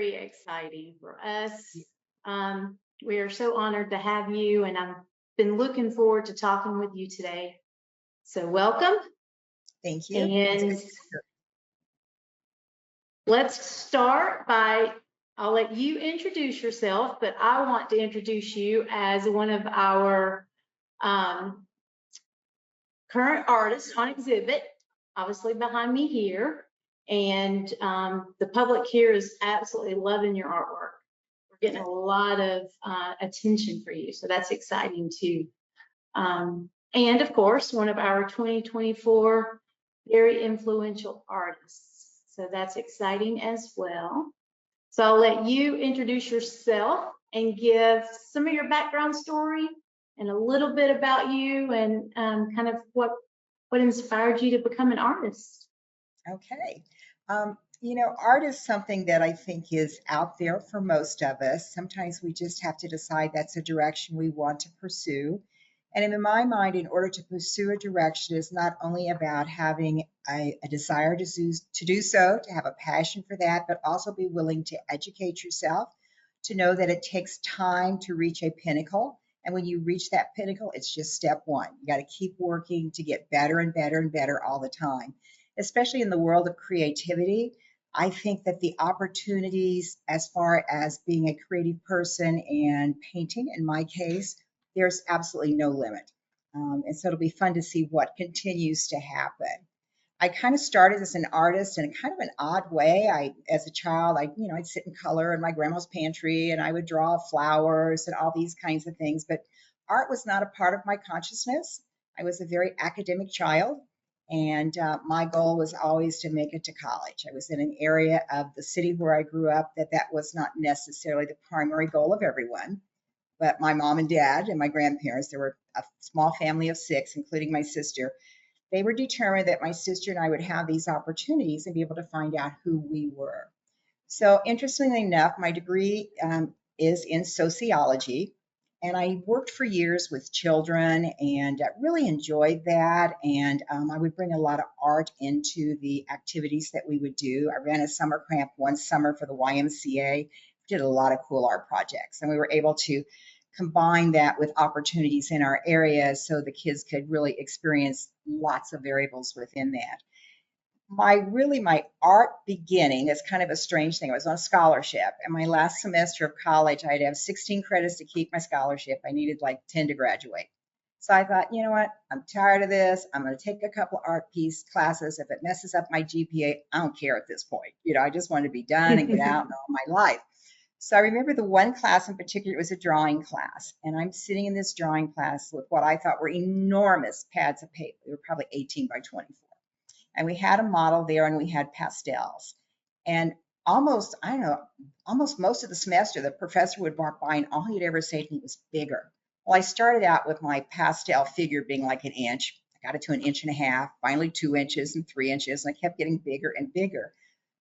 very exciting for us. We are so honored to have you, and I've been looking forward to talking with you today. So welcome. Thank you. And let's start by, I'll let you introduce yourself, but I want to introduce you as one of our current artists on exhibit, obviously behind me here. And the public here is absolutely loving your artwork. We're getting a lot of attention for you, so that's exciting too. And of course, one of our 2024 very influential artists. So that's exciting as well. So I'll let you introduce yourself and give some of your background story and a little bit about you and kind of what inspired you to become an artist. Okay. Art is something that I think is out there for most of us. Sometimes we just have to decide that's a direction we want to pursue. And in my mind, in order to pursue a direction is not only about having a desire to do so, to have a passion for that, but also be willing to educate yourself, to know that it takes time to reach a pinnacle. And when you reach that pinnacle, it's just step one. You got to keep working to get better and better and better all the time. Especially in the world of creativity, I think that the opportunities as far as being a creative person and painting, in my case, there's absolutely no limit. And so it'll be fun to see what continues to happen. I kind of started as an artist in kind of an odd way. As a child, I'd sit in color in my grandma's pantry and I would draw flowers and all these kinds of things. But art was not a part of my consciousness. I was a very academic child. And my goal was always to make it to college. I was in an area of the city where I grew up that was not necessarily the primary goal of everyone. But my mom and dad and my grandparents, there were a small family of 6, including my sister. They were determined that my sister and I would have these opportunities and be able to find out who we were. So interestingly enough, my degree is in sociology. And I worked for years with children and really enjoyed that. And I would bring a lot of art into the activities that we would do. I ran a summer camp one summer for the YMCA, did a lot of cool art projects. And we were able to combine that with opportunities in our area so the kids could really experience lots of variables within that. My art beginning is kind of a strange thing. I was on a scholarship, and my last semester of college, I'd have 16 credits to keep my scholarship. I needed like 10 to graduate. So I thought, you know what? I'm tired of this. I'm going to take a couple of art piece classes. If it messes up my GPA, I don't care at this point. I just want to be done and get out and all my life. So I remember the one class in particular, it was a drawing class. And I'm sitting in this drawing class with what I thought were enormous pads of paper. They were probably 18 by 24. And we had a model there and we had pastels. And almost most of the semester, the professor would walk by and all he'd ever say to me was bigger. Well, I started out with my pastel figure being like 1 inch. I got it to 1.5 inches, finally 2 inches and 3 inches. And I kept getting bigger and bigger.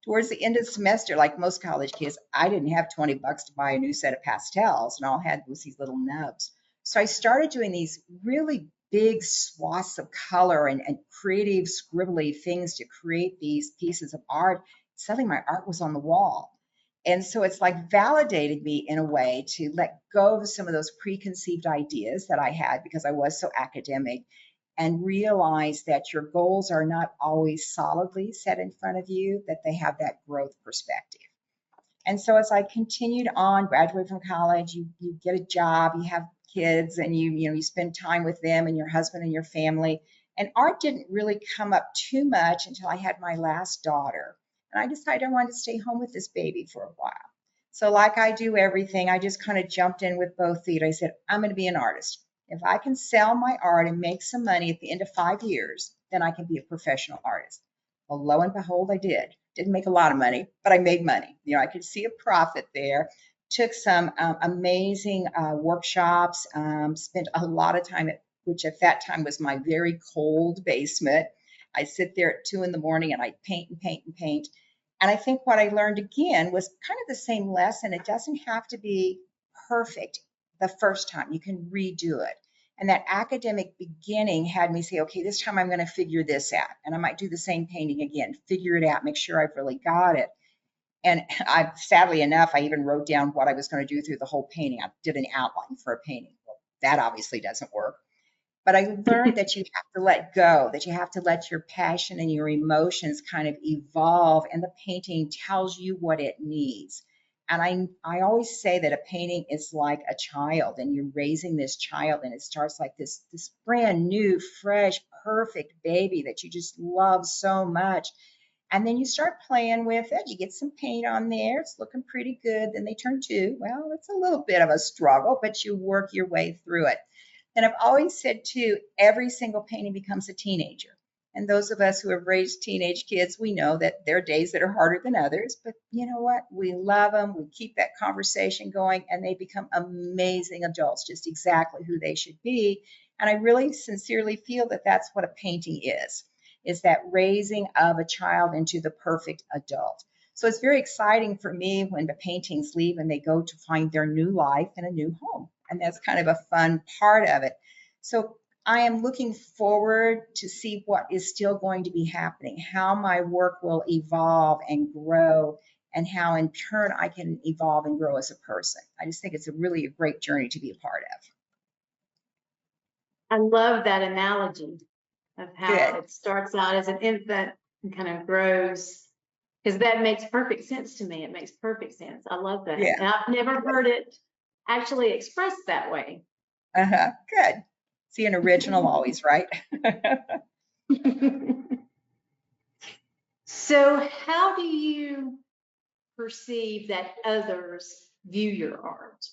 Towards the end of the semester, like most college kids, I didn't have $20 to buy a new set of pastels, and all I had was these little nubs. So I started doing these really big swaths of color and creative, scribbly things to create these pieces of art. Suddenly my art was on the wall. And so it's like validated me in a way to let go of some of those preconceived ideas that I had because I was so academic, and realize that your goals are not always solidly set in front of you, that they have that growth perspective. And so as I continued on, graduated from college, you get a job, you have kids, and you spend time with them and your husband and your family. And art didn't really come up too much until I had my last daughter. And I decided I wanted to stay home with this baby for a while. So like I do everything, I just kind of jumped in with both feet. I said, I'm going to be an artist. If I can sell my art and make some money at the end of 5 years, then I can be a professional artist. Well, lo and behold, I did. Didn't make a lot of money, but I made money. I could see a profit there. Took some amazing workshops, spent a lot of time which at that time was my very cold basement. I sit there at 2 in the morning and I paint and paint and paint. And I think what I learned again was kind of the same lesson. It doesn't have to be perfect the first time. You can redo it. And that academic beginning had me say, okay, this time I'm going to figure this out. And I might do the same painting again, figure it out, make sure I've really got it. And sadly enough, I even wrote down what I was going to do through the whole painting. I did an outline for a painting. Well, that obviously doesn't work. But I learned that you have to let go, that you have to let your passion and your emotions kind of evolve, and the painting tells you what it needs. And I always say that a painting is like a child, and you're raising this child, and it starts like this brand new, fresh, perfect baby that you just love so much. And then you start playing with it. You get some paint on there. It's looking pretty good. Then they turn 2. Well, it's a little bit of a struggle, but you work your way through it. And I've always said too, every single painting becomes a teenager. And those of us who have raised teenage kids, we know that there are days that are harder than others, but you know what? We love them. We keep that conversation going, and they become amazing adults, just exactly who they should be. And I really sincerely feel that that's what a painting is that raising of a child into the perfect adult. So it's very exciting for me when the paintings leave and they go to find their new life in a new home. And that's kind of a fun part of it. So I am looking forward to see what is still going to be happening, how my work will evolve and grow, and how in turn I can evolve and grow as a person. I just think it's a great journey to be a part of. I love that analogy of how Good. it starts out as an infant and kind of grows, because that makes perfect sense to me. It makes perfect sense. I love that. Yeah. And I've never heard it actually expressed that way. Good. See, an original always, right? So how do you perceive that others view your art?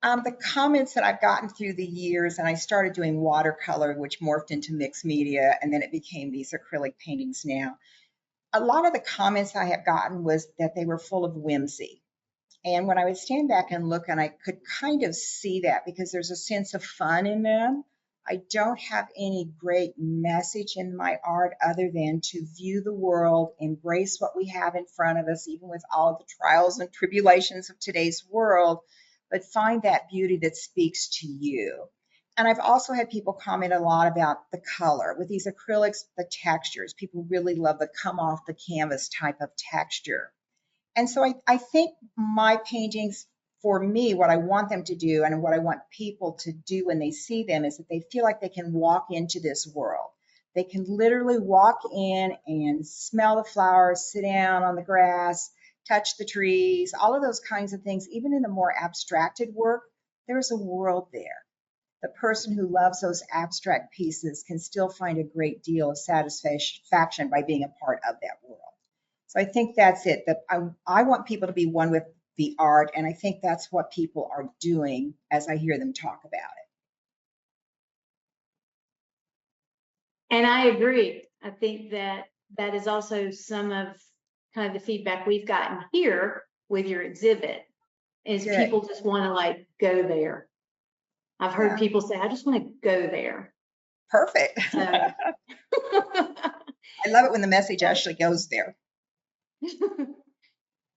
The comments that I've gotten through the years, and I started doing watercolor, which morphed into mixed media, and then it became these acrylic paintings now. A lot of the comments I have gotten was that they were full of whimsy. And when I would stand back and look, and I could kind of see that because there's a sense of fun in them. I don't have any great message in my art other than to view the world, embrace what we have in front of us, even with all of the trials and tribulations of today's world, but find that beauty that speaks to you. And I've also had people comment a lot about the color. With these acrylics, the textures. People really love the come off the canvas type of texture. And so I think my paintings, for me, what I want them to do and what I want people to do when they see them is that they feel like they can walk into this world. They can literally walk in and smell the flowers, sit down on the grass, touch the trees, all of those kinds of things. Even in the more abstracted work, there's a world there. The person who loves those abstract pieces can still find a great deal of satisfaction by being a part of that world. So I think that's it. That I want people to be one with the art, and I think that's what people are doing as I hear them talk about it. And I agree. I think that that is also some of kind of the feedback we've gotten here with your exhibit is Good. people just want to like go there. I've heard Yeah. people say, I just want to go there. Perfect. So, I love it when the message actually goes there.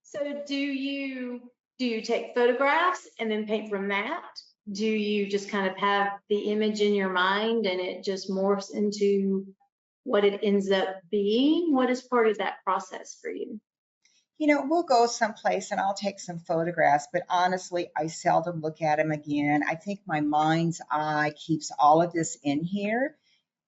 so do you take photographs and then paint from that? Do you just kind of have the image in your mind and it just morphs into what it ends up being? What is part of that process for you? We'll go someplace and I'll take some photographs, but honestly, I seldom look at them again. I think my mind's eye keeps all of this in here.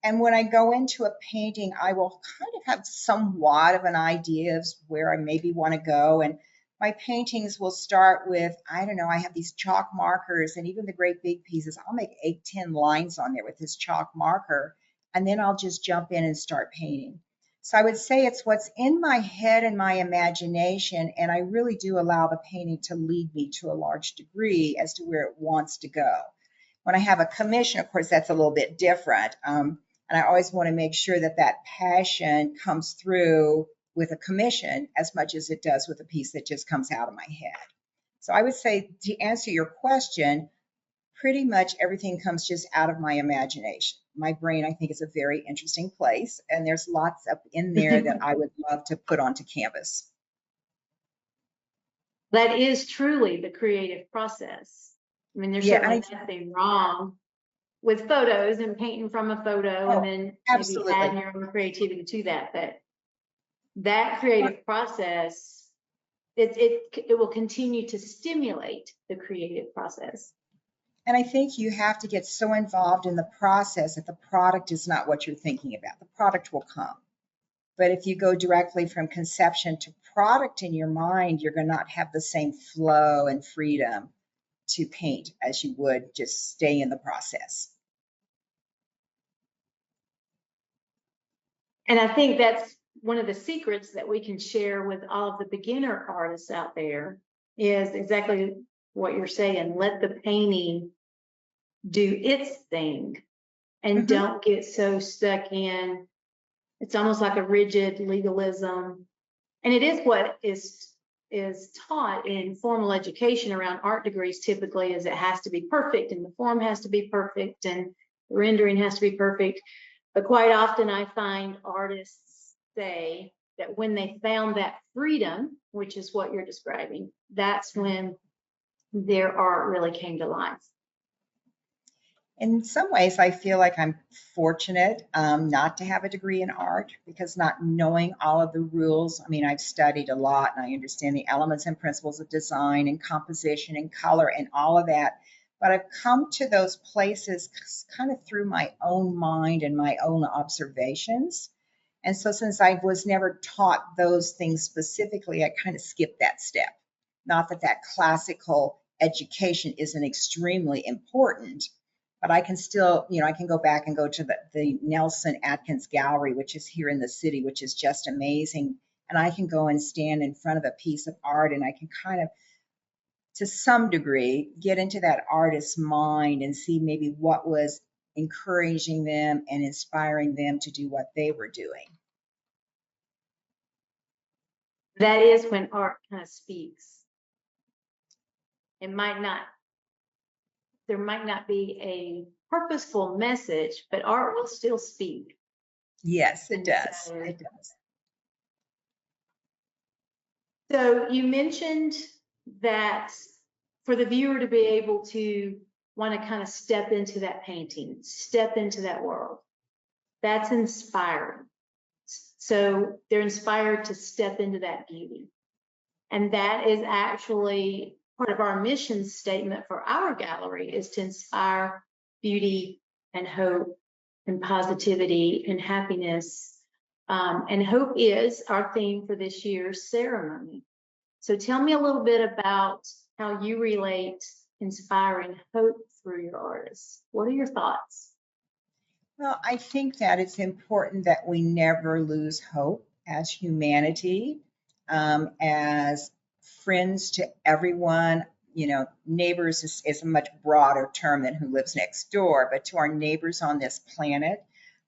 And when I go into a painting, I will kind of have somewhat of an idea of where I maybe want to go. And my paintings will start with, I don't know, I have these chalk markers and even the great big pieces. I'll make 8, 10 lines on there with this chalk marker, and then I'll just jump in and start painting. So I would say it's what's in my head and my imagination, and I really do allow the painting to lead me to a large degree as to where it wants to go. When I have a commission, of course, that's a little bit different. And I always want to make sure that that passion comes through with a commission as much as it does with a piece that just comes out of my head. So I would say, to answer your question, pretty much everything comes just out of my imagination. My brain, I think, is a very interesting place, and there's lots up in there that I would love to put onto canvas. That is truly the creative process. I mean, there's Yeah, certainly nothing wrong with photos and painting from a photo and then maybe absolutely. adding your own creativity to that. But that creative process, it will continue to stimulate the creative process. And I think you have to get so involved in the process that the product is not what you're thinking about. The product will come. But if you go directly from conception to product in your mind, you're going to not have the same flow and freedom to paint as you would just stay in the process. And I think that's one of the secrets that we can share with all of the beginner artists out there is exactly what you're saying. Let the painting do its thing and don't get so stuck in, it's almost like a rigid legalism. And it is what is taught in formal education around art degrees typically, is it has to be perfect and the form has to be perfect and the rendering has to be perfect. But quite often I find artists say that when they found that freedom, which is what you're describing, that's when their art really came to life. In some ways, I feel like I'm fortunate not to have a degree in art, because not knowing all of the rules, I mean, I've studied a lot and I understand the elements and principles of design and composition and color and all of that. But I've come to those places kind of through my own mind and my own observations. And so since I was never taught those things specifically, I kind of skipped that step. Not that that classical education isn't extremely important, but I can still, I can go back and go to the Nelson Atkins Gallery, which is here in the city, which is just amazing. And I can go and stand in front of a piece of art and I can kind of, to some degree, get into that artist's mind and see maybe what was encouraging them and inspiring them to do what they were doing. That is when art kind of speaks. It might not, there might not be a purposeful message, but art will still speak. Yes, it does. It does. So you mentioned that for the viewer to be able to want to kind of step into that painting, step into that world, that's inspiring. So they're inspired to step into that beauty. And that is actually part of our mission statement for our gallery, is to inspire beauty and hope and positivity and happiness. And hope is our theme for this year's ceremony. So tell me a little bit about how you relate inspiring hope through your artists. What are your thoughts? Well, I think that it's important that we never lose hope as humanity, as friends to everyone. Neighbors is a much broader term than who lives next door, but to our neighbors on this planet,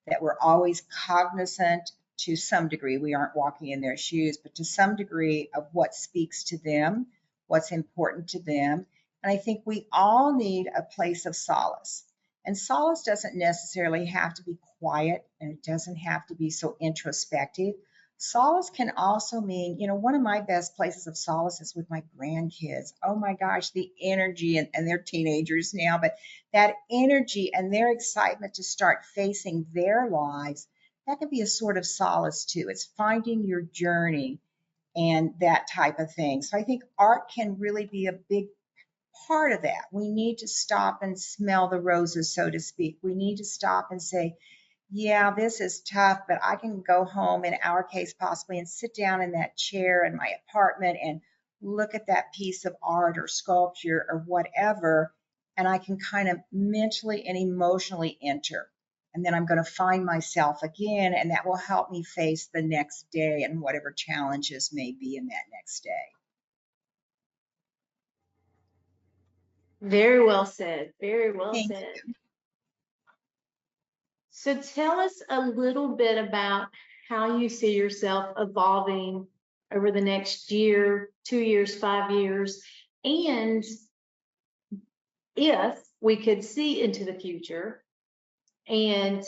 that we're always cognizant to some degree. We aren't walking in their shoes, but to some degree of what speaks to them, what's important to them. And I think we all need a place of solace. And solace doesn't necessarily have to be quiet, and it doesn't have to be so introspective. Solace can also mean, one of my best places of solace is with my grandkids. Oh my gosh, the energy, and they're teenagers now, but that energy and their excitement to start facing their lives, that can be a sort of solace too. It's finding your journey and that type of thing. So I think art can really be a big part of that. We need to stop and smell the roses, so to speak. We need to stop and say, yeah, this is tough, but I can go home, in our case possibly, and sit down in that chair in my apartment and look at that piece of art or sculpture or whatever, and I can kind of mentally and emotionally enter. And then I'm going to find myself again, and that will help me face the next day and whatever challenges may be in that next day. Very well said. Very well Thank said. you. So tell us a little bit about how you see yourself evolving over the next year, 2 years, 5 years, and if we could see into the future and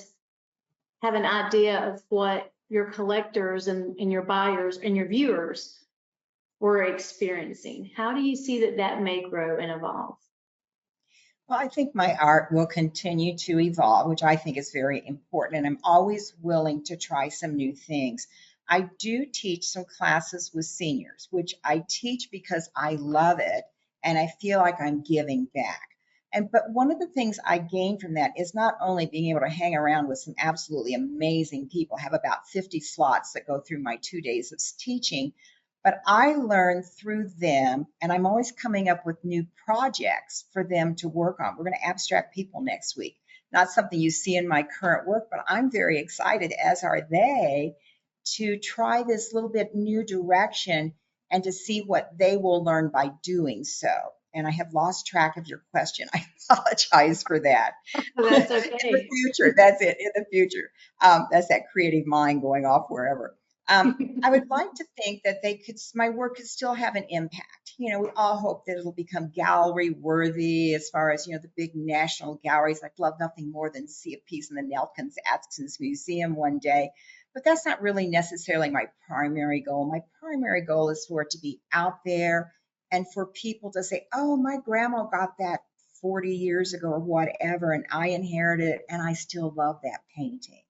have an idea of what your collectors and your buyers and your viewers were experiencing. How do you see that may grow and evolve? Well, I think my art will continue to evolve, which I think is very important. And I'm always willing to try some new things. I do teach some classes with seniors, which I teach because I love it and I feel like I'm giving back. But one of the things I gain from that is not only being able to hang around with some absolutely amazing people, have about 50 slots that go through my 2 days of teaching, but I learn through them, and I'm always coming up with new projects for them to work on. We're going to abstract people next week. Not something you see in my current work, but I'm very excited, as are they, to try this little bit new direction and to see what they will learn by doing so. And I have lost track of your question. I apologize for that. That's In the okay. future, that's it, in the future. That's that creative mind going off wherever. I would like to think that my work could still have an impact. We all hope that it'll become gallery worthy as far as, the big national galleries. I'd love nothing more than see a piece in the Nelkins Atkins Museum one day. But that's not really necessarily my primary goal. My primary goal is for it to be out there and for people to say, oh, my grandma got that 40 years ago or whatever, and I inherited it, and I still love that painting.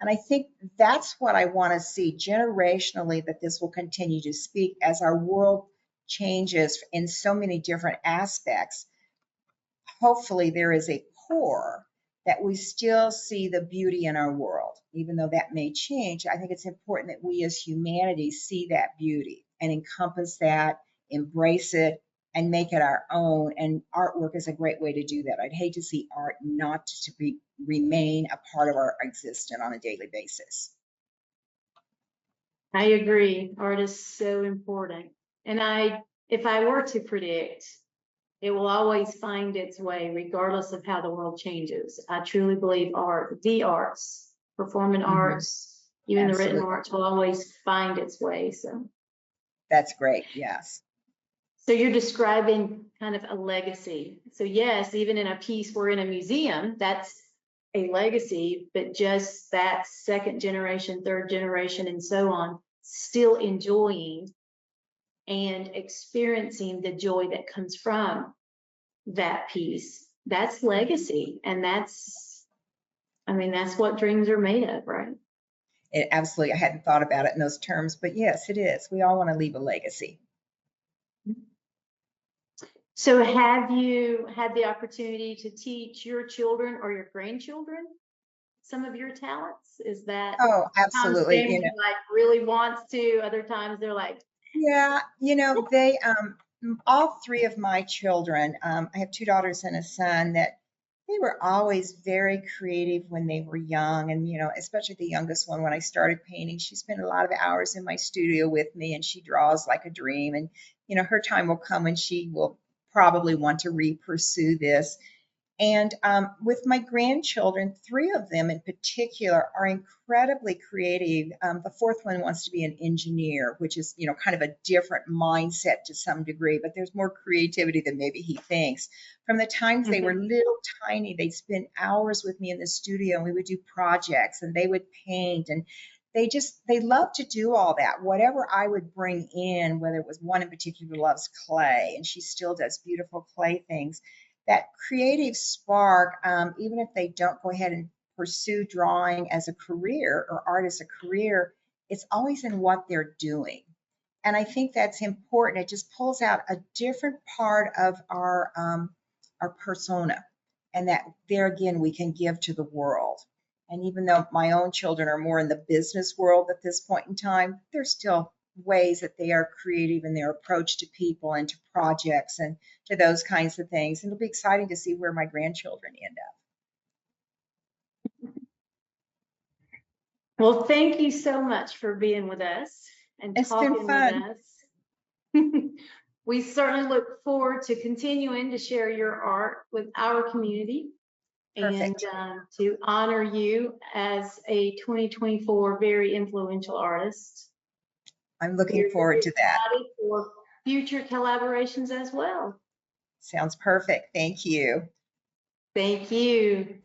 And I think that's what I want to see generationally, that this will continue to speak as our world changes in so many different aspects. Hopefully there is a core that we still see the beauty in our world. Even though that may change, I think it's important that we as humanity see that beauty and encompass that, embrace it, and make it our own. And artwork is a great way to do that. I'd hate to see art not to remain a part of our existence on a daily basis. I agree. Art is so important. And if I were to predict, it will always find its way, regardless of how the world changes. I truly believe the arts, performing arts, even the written Absolutely. arts will always find its way. So That's great. Yes. you're describing kind of a legacy. So yes, even in a piece, we're in a museum, that's a legacy, but just that second generation, third generation, and so on, still enjoying and experiencing the joy that comes from that piece. That's legacy. And that's what dreams are made of, right? Absolutely. I hadn't thought about it in those terms, but yes, it is. We all want to leave a legacy. So have you had the opportunity to teach your children or your grandchildren some of your talents? Is that Oh, times absolutely. family like really wants to, other times they're like, Yeah, they, all three of my children, I have two daughters and a son, that they were always very creative when they were young. And, especially the youngest one, when I started painting, she spent a lot of hours in my studio with me and she draws like a dream. And, her time will come when she will probably want to re-pursue this. And with my grandchildren, three of them in particular are incredibly creative. The fourth one wants to be an engineer, which is, kind of a different mindset to some degree, but there's more creativity than maybe he thinks. From the times they were little tiny, they'd spend hours with me in the studio and we would do projects and they would paint, and they love to do all that. Whatever I would bring in, whether it was one in particular loves clay, and she still does beautiful clay things, that creative spark, even if they don't go ahead and pursue drawing as a career or art as a career, it's always in what they're doing. And I think that's important. It just pulls out a different part of our persona, and that there again we can give to the world. And even though my own children are more in the business world at this point in time, there's still ways that they are creative in their approach to people and to projects and to those kinds of things. And it'll be exciting to see where my grandchildren end up. well, thank you so much for being with us and It's been talking fun. with us. We certainly look forward to continuing to share your art with our community. Perfect. And to honor you as a 2024 very influential artist. I'm looking We're forward to that. excited for future collaborations as well. Sounds perfect. Thank you. Thank you.